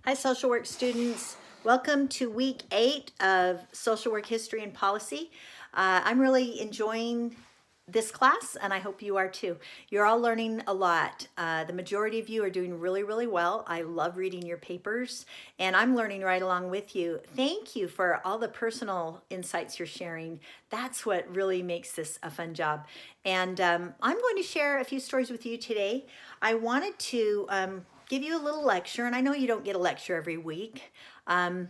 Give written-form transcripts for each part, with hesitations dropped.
Hi, social work students. Welcome to week 8 of social work history and policy. I'm really enjoying this class, and I hope you are too. You're all learning a lot. The majority of you are doing really, really well. I love reading your papers, and I'm learning right along with you. Thank you for all the personal insights you're sharing. That's what really makes this a fun job. And I'm going to share a few stories with you today. I wanted to give you a little lecture, and I know you don't get a lecture every week, and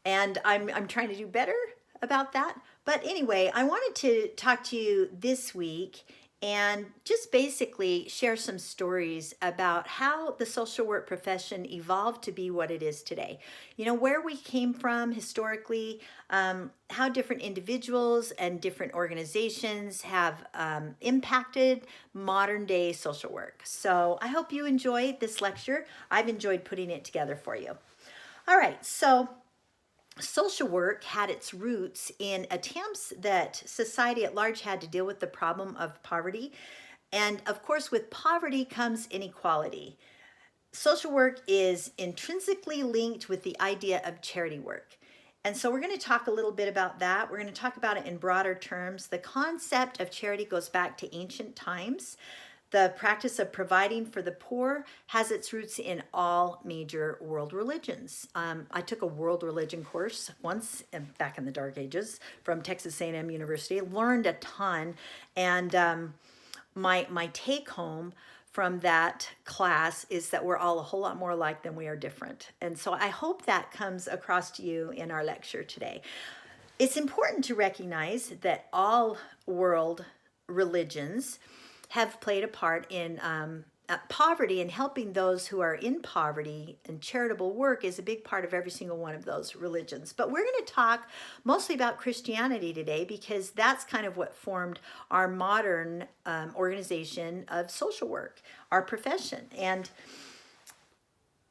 I'm trying to do better about that. But anyway, I wanted to talk to you this week and just basically share some stories about how the social work profession evolved to be what it is today. You know, where we came from historically, how different individuals and different organizations have impacted modern day social work. So I hope you enjoyed this lecture. I've enjoyed putting it together for you. All right, so social work had its roots in attempts that society at large had to deal with the problem of poverty. And of course, with poverty comes inequality. Social work is intrinsically linked with the idea of charity work. And so we're going to talk a little bit about that. We're going to talk about it in broader terms. The concept of charity goes back to ancient times. The practice of providing for the poor has its roots in all major world religions. I took a world religion course once back in the dark ages from Texas A&M University, learned a ton, and my take home from that class is that we're all a whole lot more alike than we are different. And so I hope that comes across to you in our lecture today. It's important to recognize that all world religions have played a part in poverty, and helping those who are in poverty, and charitable work is a big part of every single one of those religions. But we're going to talk mostly about Christianity today because that's kind of what formed our modern organization of social work, our profession. And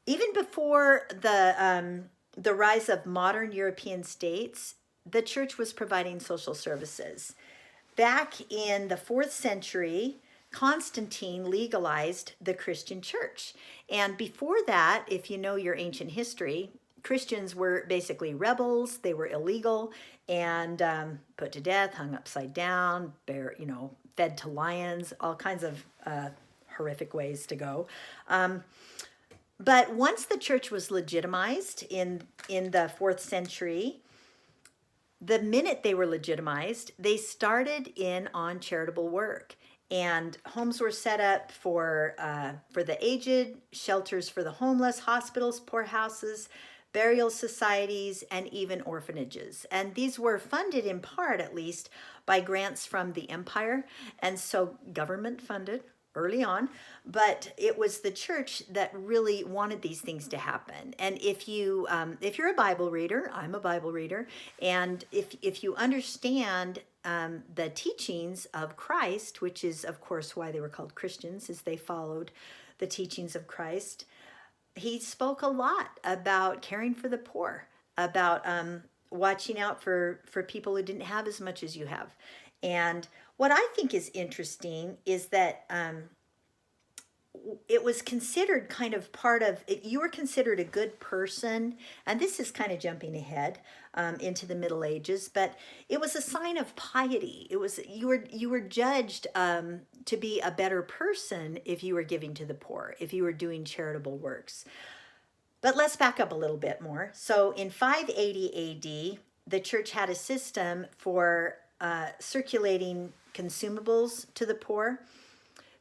even before the rise of modern European states, the church was providing social services. Back in the 4th century, Constantine legalized the Christian church. And before that, if you know your ancient history, Christians were basically rebels. They were illegal and put to death, hung upside down, fed to lions, all kinds of horrific ways to go. But once the church was legitimized in the 4th century, the minute they were legitimized, they started in on charitable work. And homes were set up for the aged, shelters for the homeless, hospitals, poorhouses, burial societies, and even orphanages. And these were funded in part, at least, by grants from the empire. And so government funded early on, but it was the church that really wanted these things to happen. And if you're a Bible reader, I'm a Bible reader, and if you understand the teachings of Christ, which is of course why they were called Christians, is they followed the teachings of Christ. He spoke a lot about caring for the poor, about watching out for people who didn't have as much as you have. And what I think is interesting is that it was considered kind of part of it. You were considered a good person, and this is kind of jumping ahead into the Middle Ages, but it was a sign of piety. It was you were judged to be a better person if you were giving to the poor, if you were doing charitable works. But let's back up a little bit more. So in 580 AD, the church had a system for circulating consumables to the poor.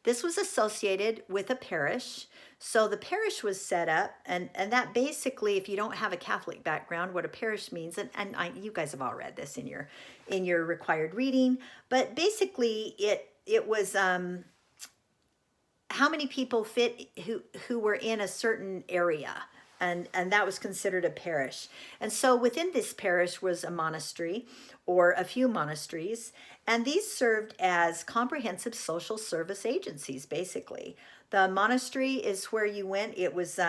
This was associated with a parish. So the parish was set up, and that basically, if you don't have a Catholic background, what a parish means, and you guys have all read this in your required reading, but basically it was how many people fit who were in a certain area. And that was considered a parish. And so within this parish was a monastery or a few monasteries, and these served as comprehensive social service agencies, basically. The monastery is where you went. It was,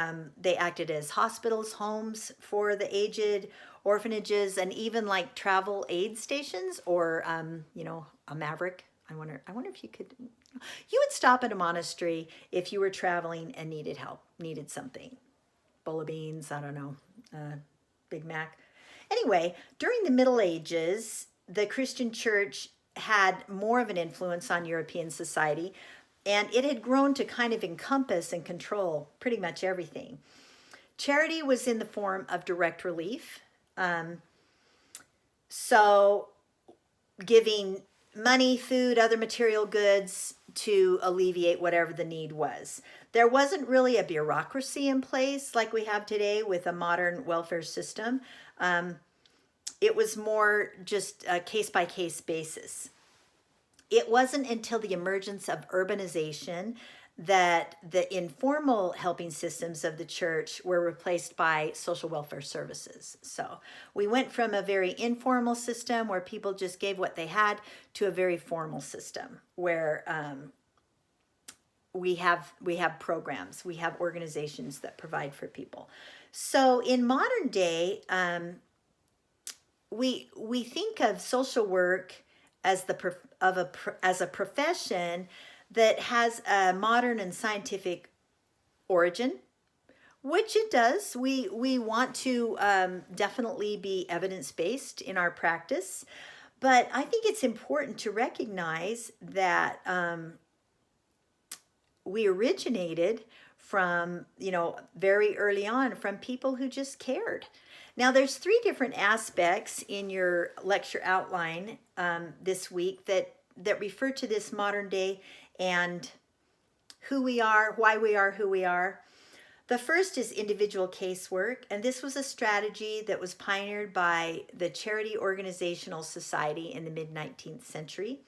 they acted as hospitals, homes for the aged, orphanages, and even like travel aid stations or, a maverick. I wonder if you could, you would stop at a monastery if you were traveling and needed help, needed something. bowl of beans, I don't know, Big Mac. Anyway, during the Middle Ages, the Christian church had more of an influence on European society, and it had grown to kind of encompass and control pretty much everything. Charity was in the form of direct relief. So giving money, food, other material goods to alleviate whatever the need was. There wasn't really a bureaucracy in place like we have today with a modern welfare system. It was more just a case-by-case basis. It wasn't until the emergence of urbanization that the informal helping systems of the church were replaced by social welfare services. So we went from a very informal system where people just gave what they had to a very formal system where we have programs, we have organizations that provide for people. So in modern day, we think of social work as as a profession that has a modern and scientific origin, which it does. We want to definitely be evidence-based in our practice, but I think it's important to recognize that we originated from, very early on from people who just cared. Now, there's 3 different aspects in your lecture outline this week that refer to this modern day and who we are, why we are who we are. The first is individual casework, and this was a strategy that was pioneered by the Charity Organizational Society in the mid-19th century.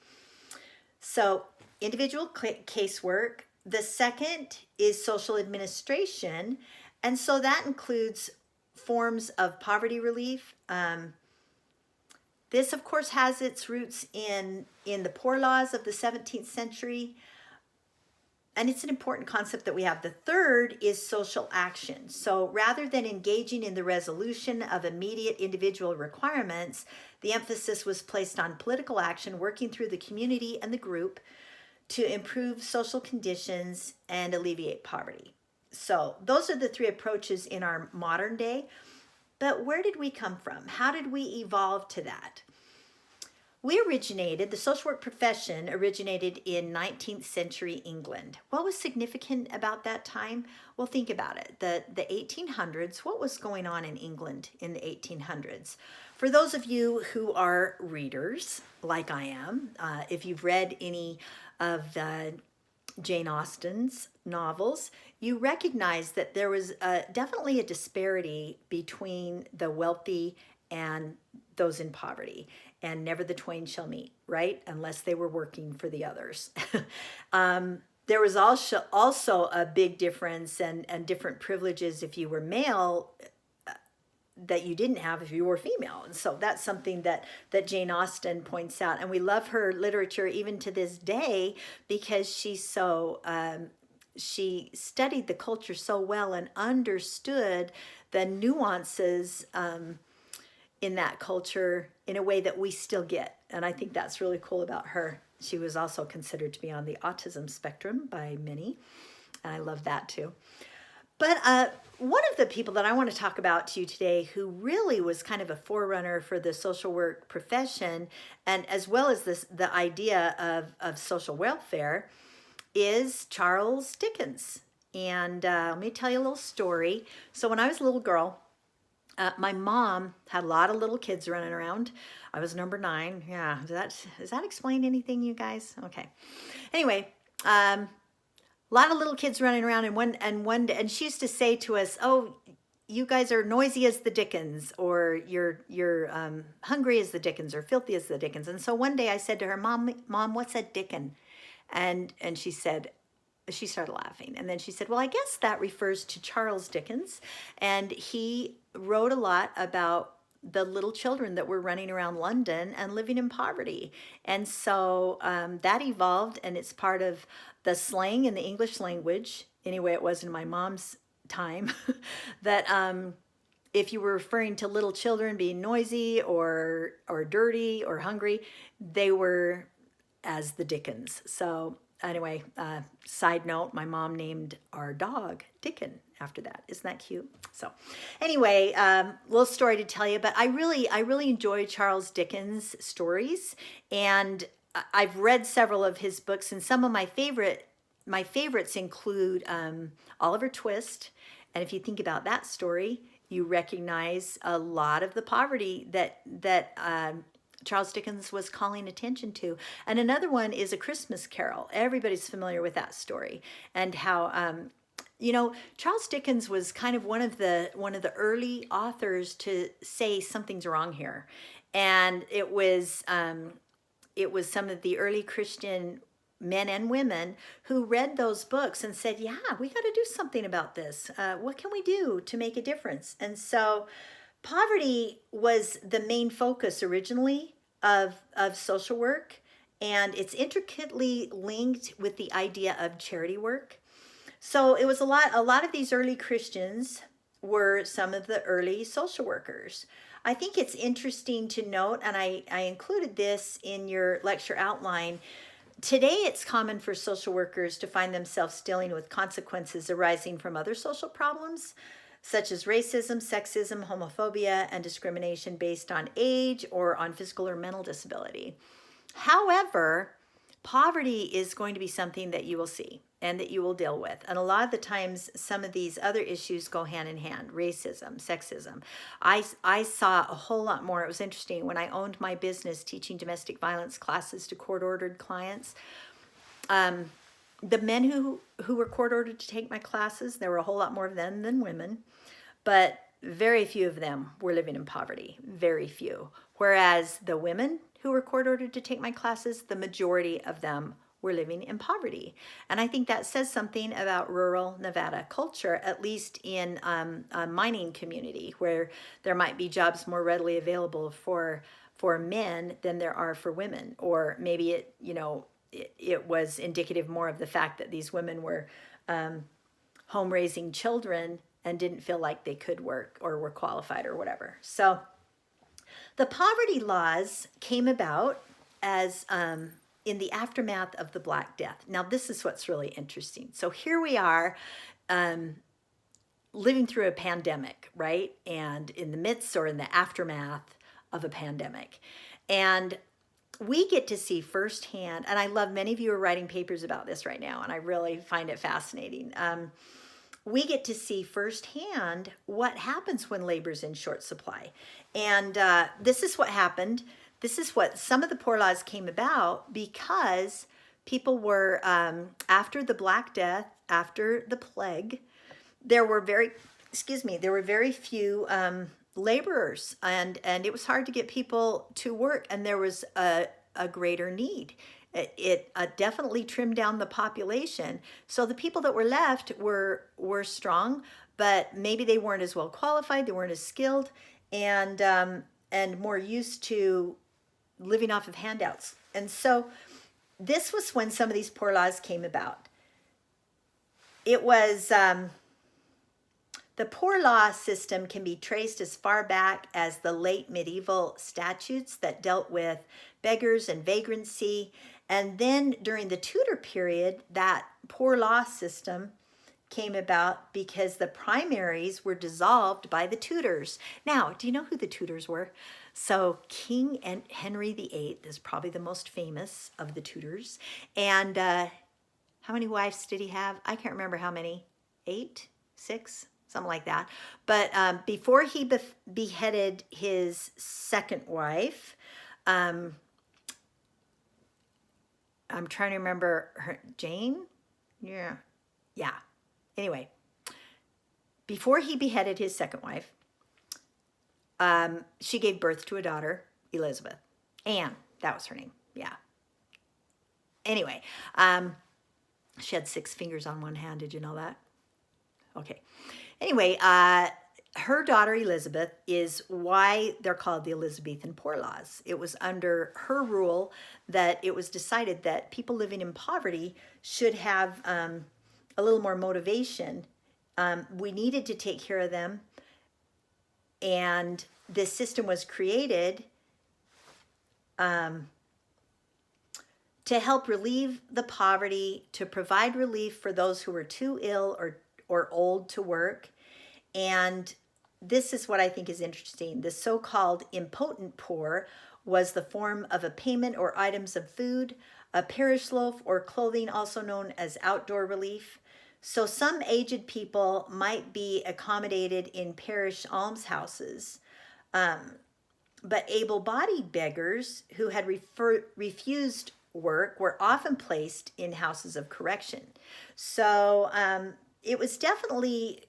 So, individual casework. The second is social administration, and so that includes forms of poverty relief. This, of course, has its roots in the poor laws of the 17th century, and it's an important concept that we have. The third is social action. So rather than engaging in the resolution of immediate individual requirements, the emphasis was placed on political action, working through the community and the group to improve social conditions and alleviate poverty. So those are the 3 approaches in our modern day. But where did we come from? How did we evolve to that? The social work profession originated in 19th century England. What was significant about that time? Well, think about it. The 1800s, what was going on in England in the 1800s? For those of you who are readers, like I am, if you've read any of Jane Austen's novels, you recognize that there was definitely a disparity between the wealthy and those in poverty, and never the twain shall meet, right? Unless they were working for the others. There was also a big difference and different privileges if you were male that you didn't have if you were female. And so that's something that Jane Austen points out. And we love her literature even to this day because she's so, she studied the culture so well and understood the nuances in that culture in a way that we still get. And I think that's really cool about her. She was also considered to be on the autism spectrum by many. And I love that too. But one of the people that I want to talk about to you today who really was kind of a forerunner for the social work profession, and as well as the idea of social welfare, is Charles Dickens. And let me tell you a little story. So when I was a little girl, my mom had a lot of little kids running around. I was number 9. Yeah, does that explain anything, you guys? Okay. Anyway, a lot of little kids running around, and she used to say to us, "Oh, you guys are noisy as the Dickens, or you're hungry as the Dickens, or filthy as the Dickens." And so one day I said to her, "Mom, what's a Dickens?" And she started laughing, and then she said, "Well, I guess that refers to Charles Dickens, and he wrote a lot about the little children that were running around London and living in poverty." And so that evolved, and it's part of the slang in the English language. Anyway, it was in my mom's time that if you were referring to little children being noisy or dirty or hungry, they were as the Dickens. So anyway, side note, my mom named our dog Dickon after that. Isn't that cute? So anyway, little story to tell you, but I really enjoy Charles Dickens' stories, and I've read several of his books, and some of my favorites include Oliver Twist. And if you think about that story, you recognize a lot of the poverty that Charles Dickens was calling attention to. And another one is A Christmas Carol. Everybody's familiar with that story, and how Charles Dickens was kind of one of the early authors to say something's wrong here, and it was some of the early Christian men and women who read those books and said, yeah, we got to do something about this. What can we do to make a difference? And so poverty was the main focus originally of social work, and it's intricately linked with the idea of charity work. So it was a lot of these early Christians were some of the early social workers. I think it's interesting to note, and I included this in your lecture outline. Today, it's common for social workers to find themselves dealing with consequences arising from other social problems, such as racism, sexism, homophobia, and discrimination based on age or on physical or mental disability. However, poverty is going to be something that you will see and that you will deal with. And a lot of the times, some of these other issues go hand in hand: racism, sexism. I saw a whole lot more. It was interesting when I owned my business teaching domestic violence classes to court-ordered clients. The men who were court-ordered to take my classes, there were a whole lot more of them than women, but very few of them were living in poverty, very few. Whereas the women who were court-ordered to take my classes, the majority of them were living in poverty. And I think that says something about rural Nevada culture, at least in a mining community where there might be jobs more readily available for men than there are for women. Or maybe it was indicative more of the fact that these women were home raising children and didn't feel like they could work or were qualified or whatever. So the poverty laws came about as in the aftermath of the Black Death. Now, this is what's really interesting. So here we are living through a pandemic, right? And in the midst or in the aftermath of a pandemic. And we get to see firsthand, and I love many of you are writing papers about this right now, and I really find it fascinating. We get to see firsthand what happens when labor's in short supply. And this is what happened. This is what some of the poor laws came about because people were, after the Black Death, after the plague, there were very few laborers, and it was hard to get people to work, and there was a greater need. It definitely trimmed down the population. So the people that were left were strong, but maybe they weren't as well qualified, they weren't as skilled, and more used to living off of handouts. And so this was when some of these poor laws came about. It was the poor law system can be traced as far back as the late medieval statutes that dealt with beggars and vagrancy. And then during the Tudor period, that poor law system came about because the primaries were dissolved by the Tudors. Now, do you know who the Tudors were? So King Henry VIII is probably the most famous of the Tudors. And how many wives did he have? I can't remember how many. 8? 6? Something like that. But before he beheaded his second wife, I'm trying to remember her, Jane? Yeah. Anyway, before he beheaded his second wife, she gave birth to a daughter, Elizabeth. Anne, that was her name. Yeah. Anyway, she had 6 fingers on one hand. Did you know that? Okay. Anyway, her daughter Elizabeth is why they're called the Elizabethan Poor Laws. It was under her rule that it was decided that people living in poverty should have a little more motivation. We needed to take care of them, and this system was created to help relieve the poverty, to provide relief for those who were too ill or old to work. And this is what I think is interesting. The so-called impotent poor was the form of a payment or items of food, a parish loaf, or clothing, also known as outdoor relief. So some aged people might be accommodated in parish almshouses, but able-bodied beggars who had refused work were often placed in houses of correction. So it was definitely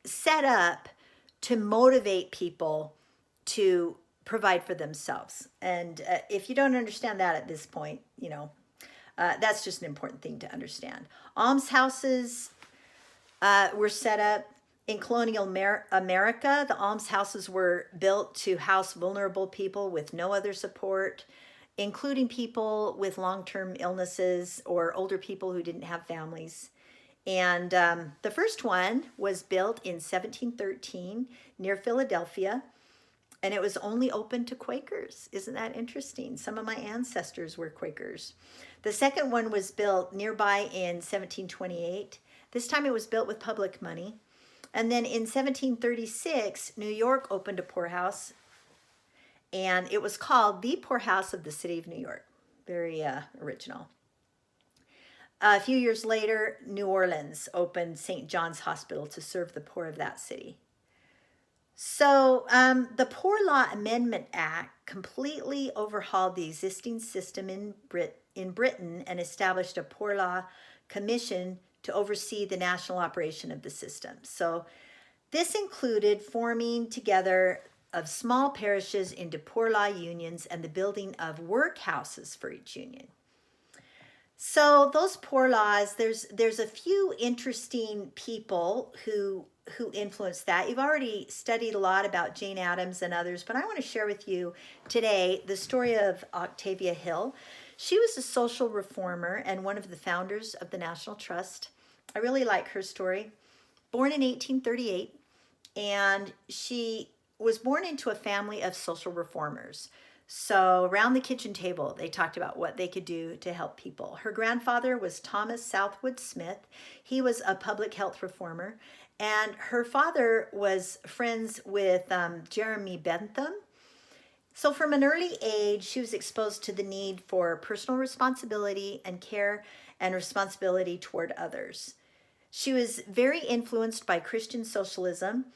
set up to motivate people to provide for themselves. And if you don't understand that at this point, that's just an important thing to understand. Almshouses were set up in colonial America. The almshouses were built to house vulnerable people with no other support, including people with long-term illnesses or older people who didn't have families. And the first one was built in 1713 near Philadelphia, and it was only open to Quakers. Isn't that interesting? Some of my ancestors were Quakers. The second one was built nearby in 1728. This time it was built with public money. And then in 1736, New York opened a poorhouse, and it was called the Poorhouse of the City of New York. Very original. A few years later, New Orleans opened St. John's Hospital to serve the poor of that city. So the Poor Law Amendment Act completely overhauled the existing system in Britain and established a Poor Law Commission to oversee the national operation of the system. So this included forming together of small parishes into poor law unions and the building of workhouses for each union. So those poor laws, there's a few interesting people who influenced that. You've already studied a lot about Jane Addams and others, but I want to share with you today the story of Octavia Hill. She was a social reformer and one of the founders of the National Trust. I really like her story. Born in 1838, and she was born into a family of social reformers. So around the kitchen table, they talked about what they could do to help people. Her grandfather was Thomas Southwood Smith. He was a public health reformer, and her father was friends with Jeremy Bentham. So from an early age, she was exposed to the need for personal responsibility and care and responsibility toward others. She was very influenced by Christian socialism,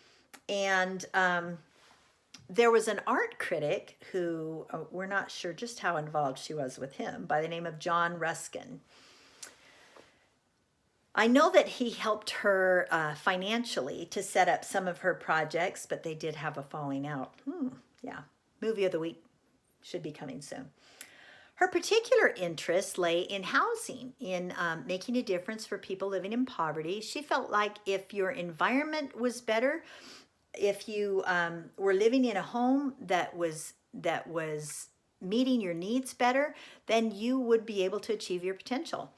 and there was an art critic who, we're not sure just how involved she was with him, by the name of John Ruskin. I know that he helped her financially to set up some of her projects, but they did have a falling out. Yeah. Movie of the week should be coming soon. Her particular interest lay in housing, in making a difference for people living in poverty. She felt like if your environment was better, if you were living in a home that was meeting your needs better, then you would be able to achieve your potential.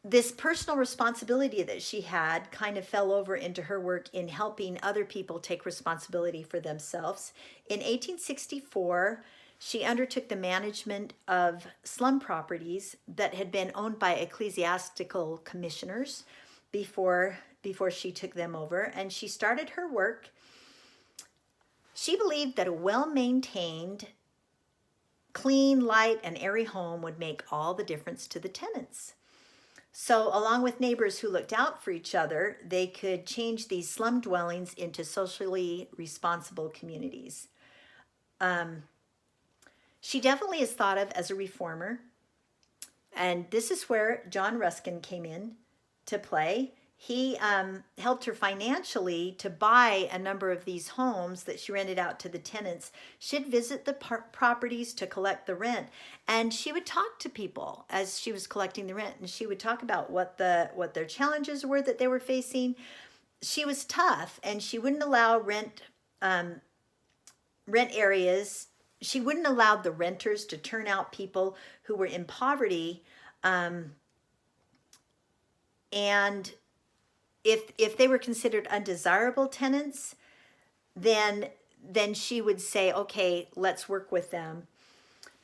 This personal responsibility that she had kind of fell over into her work in helping other people take responsibility for themselves. In 1864, she undertook the management of slum properties that had been owned by ecclesiastical commissioners before she took them over, and she started her work. She believed that a well-maintained, clean, light, and airy home would make all the difference to the tenants. So along with neighbors who looked out for each other, they could change these slum dwellings into socially responsible communities. She definitely is thought of as a reformer. And this is where John Ruskin came in to play. He helped her financially to buy a number of these homes that she rented out to the tenants. She'd visit the properties to collect the rent, and she would talk to people as she was collecting the rent, and she would talk about what their challenges were that they were facing. She was tough, and she wouldn't allow rent areas. She wouldn't allow the renters to turn out people who were in poverty, and if they were considered undesirable tenants, then she would say, okay, let's work with them.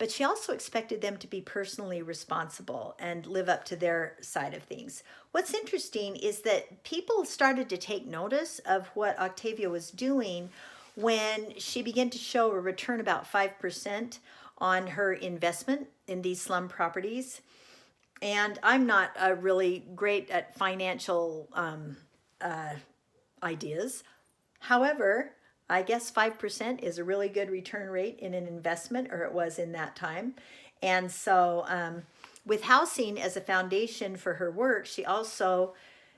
but she also expected them to be personally responsible and live up to their side of things. What's interesting is that people started to take notice of what Octavia was doing when she began to show a return about 5% on her investment in these slum properties. And I'm not really great at financial ideas. However, I guess 5% is a really good return rate in an investment, or it was in that time. And so, with housing as a foundation for her work, she also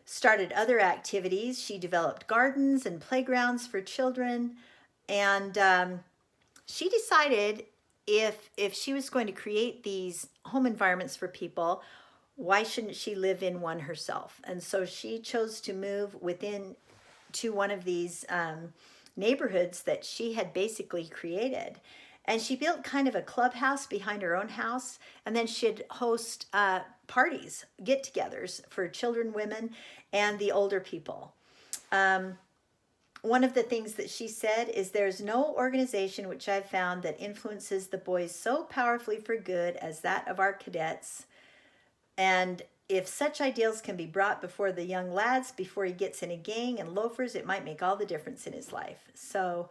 started other activities. She developed gardens and playgrounds for children. And she decided if she was going to create these home environments for people, why shouldn't she live in one herself? And so she chose to move within to one of these neighborhoods that she had basically created. And she built kind of a clubhouse behind her own house, and then she'd host parties, get-togethers for children, women, and the older people. One of the things that she said is, there's no organization which I've found that influences the boys so powerfully for good as that of our cadets. And if such ideals can be brought before the young lads before he gets in a gang and loafers, it might make all the difference in his life. So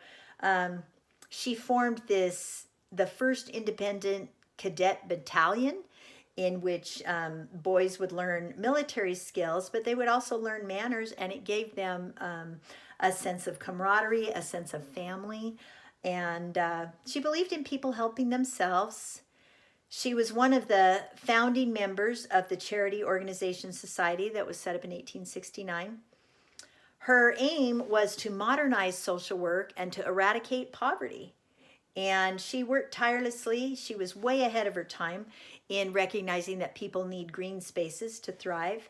she formed the first independent cadet battalion, in which boys would learn military skills, but they would also learn manners, and it gave them a sense of camaraderie, a sense of family. And she believed in people helping themselves. She was one of the founding members of the Charity Organization Society that was set up in 1869. Her aim was to modernize social work and to eradicate poverty. And she worked tirelessly. She was way ahead of her time in recognizing that people need green spaces to thrive.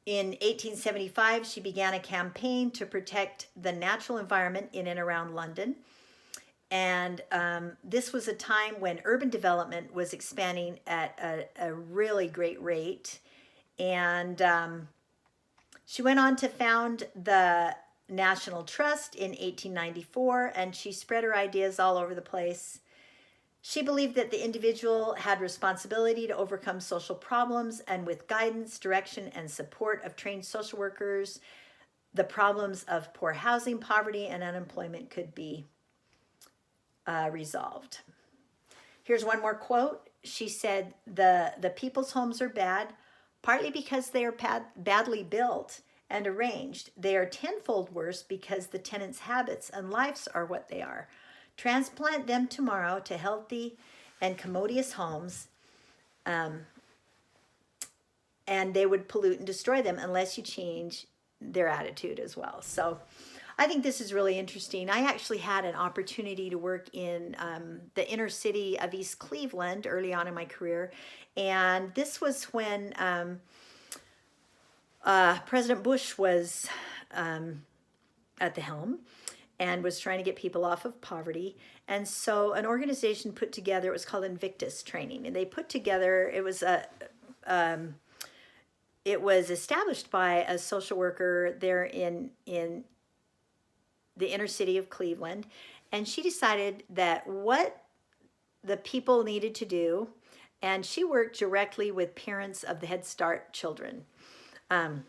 In 1875, she began a campaign to protect the natural environment in and around London. And this was a time when urban development was expanding at a really great rate. And she went on to found the National Trust in 1894, and she spread her ideas all over the place. She believed that the individual had responsibility to overcome social problems, and with guidance, direction, and support of trained social workers, the problems of poor housing, poverty, and unemployment could be resolved. Here's one more quote. She said, the people's homes are bad, partly because they are badly built and arranged. They are tenfold worse because the tenants' habits and lives are what they are. Transplant them tomorrow to healthy and commodious homes, and they would pollute and destroy them unless you change their attitude as well. So I think this is really interesting. I actually had an opportunity to work in the inner city of East Cleveland early on in my career. And this was when President Bush was at the helm and was trying to get people off of poverty. And so an organization put together, it was called Invictus Training. And they put together, it was established by a social worker there in the inner city of Cleveland. And she decided that what the people needed to do, and she worked directly with parents of the Head Start children in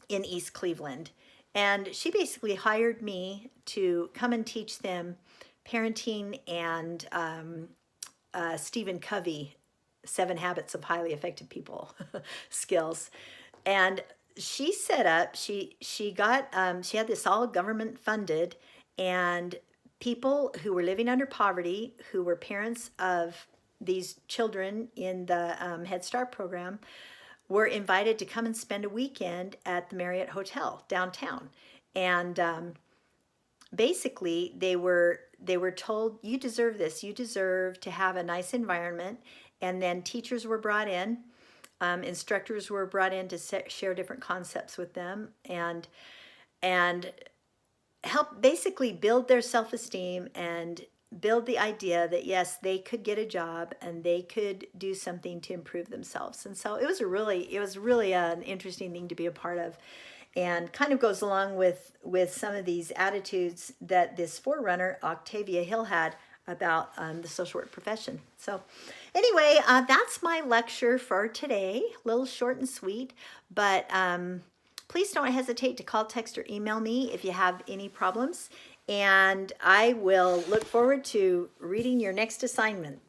East Cleveland. And she basically hired me to come and teach them parenting and Stephen Covey, 7 Habits of Highly Effective People skills. And she set up, she had this all government funded, and people who were living under poverty, who were parents of these children in the Head Start program, were invited to come and spend a weekend at the Marriott Hotel downtown. And basically they were told, you deserve this, you deserve to have a nice environment. And then teachers were brought in, instructors were brought in to share different concepts with them and help basically build their self-esteem and build the idea that yes, they could get a job and they could do something to improve themselves. And so it was really an interesting thing to be a part of, and kind of goes along with some of these attitudes that this forerunner, Octavia Hill, had. about the social work profession. So anyway, that's my lecture for today. A little short and sweet, but please don't hesitate to call, text, or email me if you have any problems. And I will look forward to reading your next assignment.